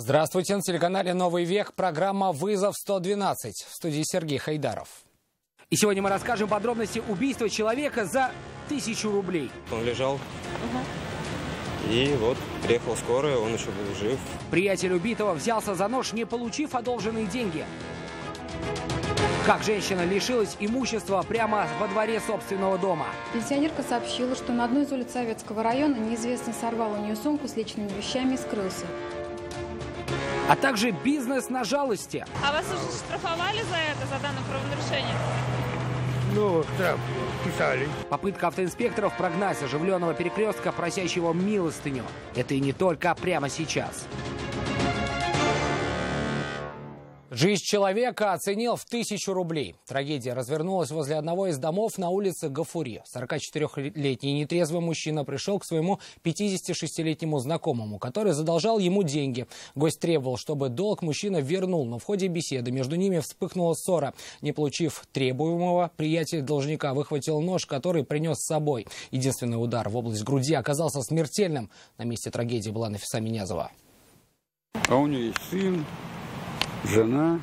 Здравствуйте, на телеканале «Новый век» программа «Вызов 112». В студии Сергей Хайдаров. И сегодня мы расскажем подробности убийства человека за 1000 рублей. Он лежал, и вот приехала скорая, он еще был жив. Приятель убитого взялся за нож, не получив одолженные деньги. Как женщина лишилась имущества прямо во дворе собственного дома. Пенсионерка сообщила, что на одной из улиц Советского района неизвестный сорвал у нее сумку с личными вещами и скрылся. А также бизнес на жалости. А вас уже штрафовали за это, за данное правонарушение? Ну, штраф писали. Попытка автоинспекторов прогнать оживленного перекрестка, просящего милостыню. Это и не только прямо сейчас. Жизнь человека оценил в 1000 рублей. Трагедия развернулась возле одного из домов на улице Гафури. 44-летний нетрезвый мужчина пришел к своему 56-летнему знакомому, который задолжал ему деньги. Гость требовал, чтобы долг мужчина вернул, но в ходе беседы между ними вспыхнула ссора. Не получив требуемого, приятель должника выхватил нож, который принес с собой. Единственный удар в область груди оказался смертельным. На месте трагедии была Нафиса Минязова. А у нее есть сын, жена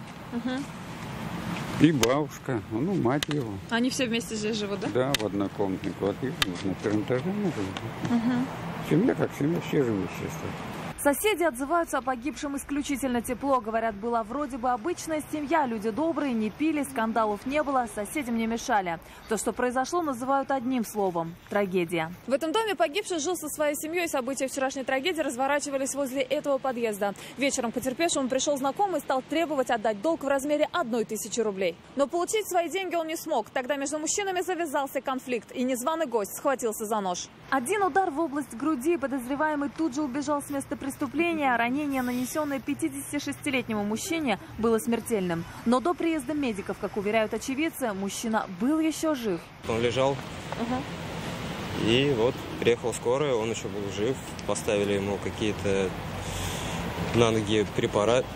и бабушка, ну, мать его. Они все вместе здесь живут, да? Да, в однокомнатной квартире, на первом этаже мы живем. Семья как семья, все живут, естественно. Соседи отзываются о погибшем исключительно тепло. Говорят, была вроде бы обычная семья, люди добрые, не пили, скандалов не было, соседям не мешали. То, что произошло, называют одним словом – трагедия. В этом доме погибший жил со своей семьей. События вчерашней трагедии разворачивались возле этого подъезда. Вечером к потерпевшему пришел знакомый и стал требовать отдать долг в размере 1000 рублей. Но получить свои деньги он не смог. Тогда между мужчинами завязался конфликт, и незваный гость схватился за нож. Один удар в область груди, подозреваемый тут же убежал с места преступления. Ранение, нанесенное 56-летнему мужчине, было смертельным. Но до приезда медиков, как уверяют очевидцы, мужчина был еще жив. Он лежал, и вот приехала скорая, он еще был жив. Поставили ему какие-то на ноги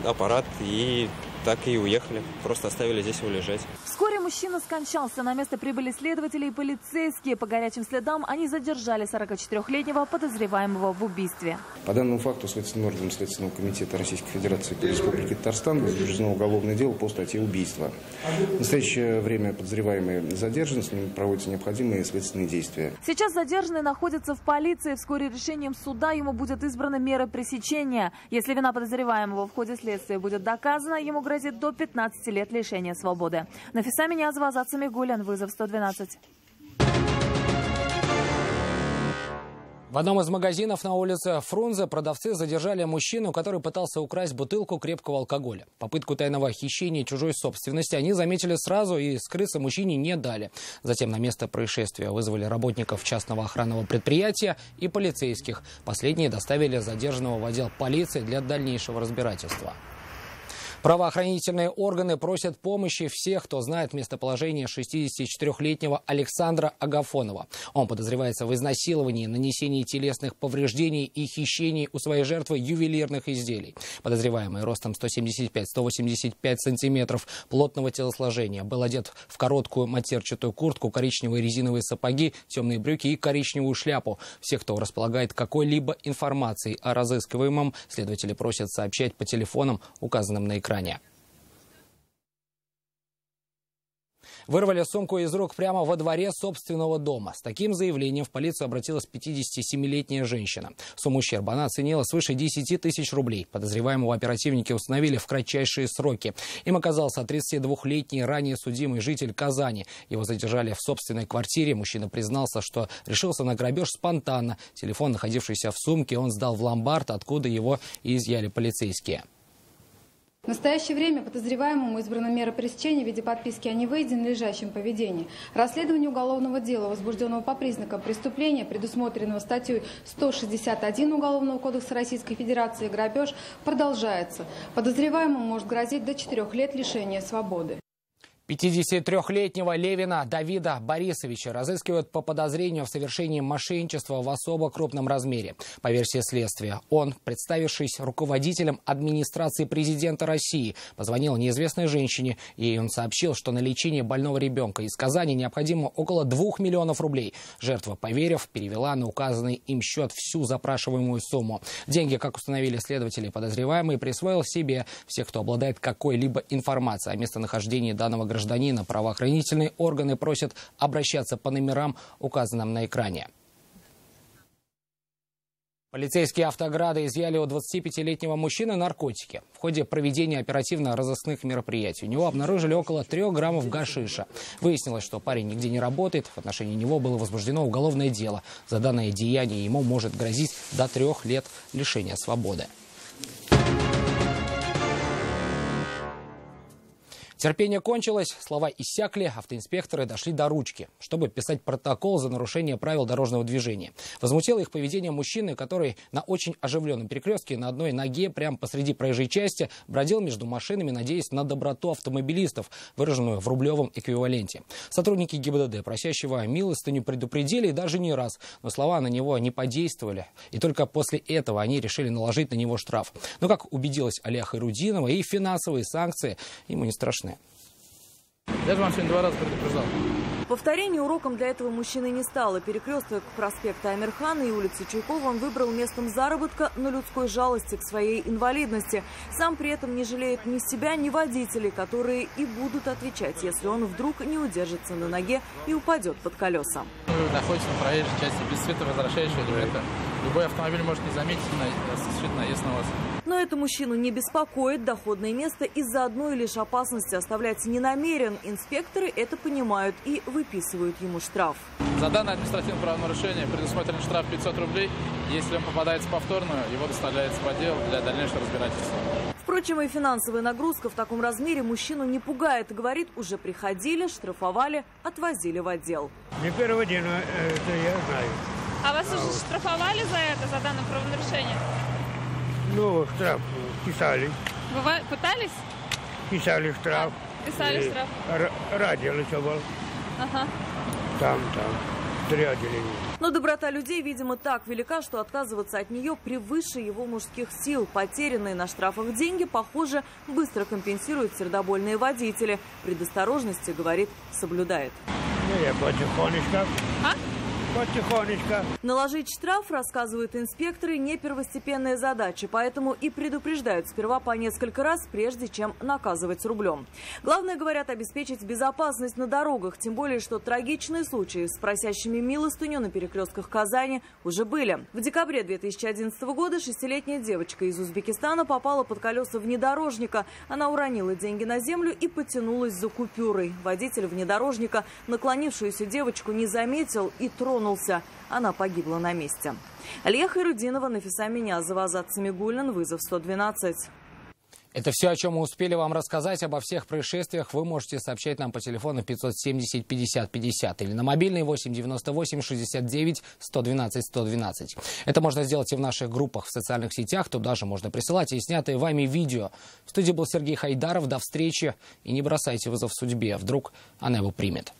аппарат, и так и уехали. Просто оставили здесь его лежать. Вскоре мужчина скончался. На место прибыли следователи и полицейские. По горячим следам они задержали 44-летнего подозреваемого в убийстве. По данному факту Следственным органом Следственного комитета Российской Федерации по Республике Татарстан возбуждено уголовное дело по статье убийства. В настоящее время подозреваемый задержан, с ним проводятся необходимые следственные действия. Сейчас задержанный находится в полиции. Вскоре решением суда ему будет избрана мера пресечения. Если вина подозреваемого в ходе следствия будет доказана, ему грозит до 15 лет лишения свободы. Нафиса Минязова, Азат Самигуллин, «Вызов 112». В одном из магазинов на улице Фрунзе продавцы задержали мужчину, который пытался украсть бутылку крепкого алкоголя. Попытку тайного хищения чужой собственности они заметили сразу и скрыться мужчине не дали. Затем на место происшествия вызвали работников частного охранного предприятия и полицейских. Последние доставили задержанного в отдел полиции для дальнейшего разбирательства. Правоохранительные органы просят помощи всех, кто знает местоположение 64-летнего Александра Агафонова. Он подозревается в изнасиловании, нанесении телесных повреждений и хищении у своей жертвы ювелирных изделий. Подозреваемый ростом 175-185 сантиметров, плотного телосложения, был одет в короткую матерчатую куртку, коричневые резиновые сапоги, темные брюки и коричневую шляпу. Всех, кто располагает какой-либо информацией о разыскиваемом, следователи просят сообщать по телефонам, указанным на экране. Вырвали сумку из рук прямо во дворе собственного дома. С таким заявлением в полицию обратилась 57-летняя женщина. Сумму ущерба она оценила свыше 10 000 рублей. Подозреваемого оперативники установили в кратчайшие сроки. Им оказался 32-летний ранее судимый житель Казани. Его задержали в собственной квартире. Мужчина признался, что решился на грабеж спонтанно. Телефон, находившийся в сумке, он сдал в ломбард, откуда его и изъяли полицейские. В настоящее время подозреваемому избрана мера пресечения в виде подписки о невыезде на надлежащем поведении. Расследование уголовного дела, возбужденного по признакам преступления, предусмотренного статьей 161 Уголовного кодекса Российской Федерации «Грабеж», продолжается. Подозреваемому может грозить до 4 лет лишения свободы. 53-летнего Левина Давида Борисовича разыскивают по подозрению в совершении мошенничества в особо крупном размере. По версии следствия, он, представившись руководителем администрации президента России, позвонил неизвестной женщине, и он сообщил, что на лечение больного ребенка из Казани необходимо около 2 миллионов рублей. Жертва, поверив, перевела на указанный им счет всю запрашиваемую сумму. Деньги, как установили следователи, подозреваемый присвоил себе. Всех, кто обладает какой-либо информацией о местонахождении данного гражданина, правоохранительные органы просят обращаться по номерам, указанным на экране. Полицейские Автограда изъяли у 25-летнего мужчины наркотики. В ходе проведения оперативно-розыскных мероприятий у него обнаружили около 3 граммов гашиша. Выяснилось, что парень нигде не работает. В отношении него было возбуждено уголовное дело. За данное деяние ему может грозить до 3 лет лишения свободы. Терпение кончилось, слова иссякли, автоинспекторы дошли до ручки, чтобы писать протокол за нарушение правил дорожного движения. Возмутило их поведение мужчины, который на очень оживленном перекрестке на одной ноге прямо посреди проезжей части бродил между машинами, надеясь на доброту автомобилистов, выраженную в рублевом эквиваленте. Сотрудники ГИБДД, просящего милостыню, предупредили и даже не раз, но слова на него не подействовали. И только после этого они решили наложить на него штраф. Но, как убедилась Алия Хайрудинова, и финансовые санкции ему не страшны. Я же вам сегодня 2 раза предупреждал. Повторение уроком для этого мужчины не стало. Перекресток проспекта Амирхана и улицы Чайкова он выбрал местом заработка на людской жалости к своей инвалидности. Сам при этом не жалеет ни себя, ни водителей, которые и будут отвечать, если он вдруг не удержится на ноге и упадет под колеса. Вы находитесь на проезжей части без света возвращающего элемента. Любой автомобиль может не заметить, осуществить наезд на вас. Но это мужчину не беспокоит. Доходное место из-за одной лишь опасности оставлять не намерен. Инспекторы это понимают и выписывают ему штраф. За данное административное правонарушение предусмотрен штраф 500 рублей. Если он попадается повторно, его доставляется в отдел для дальнейшего разбирательства. Впрочем, и финансовая нагрузка в таком размере мужчину не пугает. Говорит, уже приходили, штрафовали, отвозили в отдел. Не первый день, это я знаю. А вас уже штрафовали за это, за данное правонарушение? Ну, штраф писали. Вы пытались? Писали штраф. Писали штраф. Радио еще был. Ага. Там. 3 отделения. Но доброта людей, видимо, так велика, что отказываться от нее превыше его мужских сил. Потерянные на штрафах деньги, похоже, быстро компенсируют сердобольные водители. Предосторожности, говорит, соблюдает. Ну, я потихонечку. Потихонечку. Наложить штраф, рассказывают инспекторы, не первостепенная задача, поэтому и предупреждают сперва по несколько раз, прежде чем наказывать рублем. Главное, говорят, обеспечить безопасность на дорогах, тем более, что трагичные случаи с просящими милостыню на перекрестках Казани уже были. В декабре 2011 года 6-летняя девочка из Узбекистана попала под колеса внедорожника. Она уронила деньги на землю и потянулась за купюрой. Водитель внедорожника наклонившуюся девочку не заметил и тронулся. Она погибла на месте. Алия Хайрудинова, Нафиса Минязова, Азат Самигуллин, вызов 112. Это все, о чем мы успели вам рассказать. Обо всех происшествиях вы можете сообщать нам по телефону 570 50 50 или на мобильный 8 98 69 112 112. Это можно сделать и в наших группах в социальных сетях. Туда же можно присылать и снятые вами видео. В студии был Сергей Хайдаров. До встречи. И не бросайте вызов судьбе. Вдруг она его примет.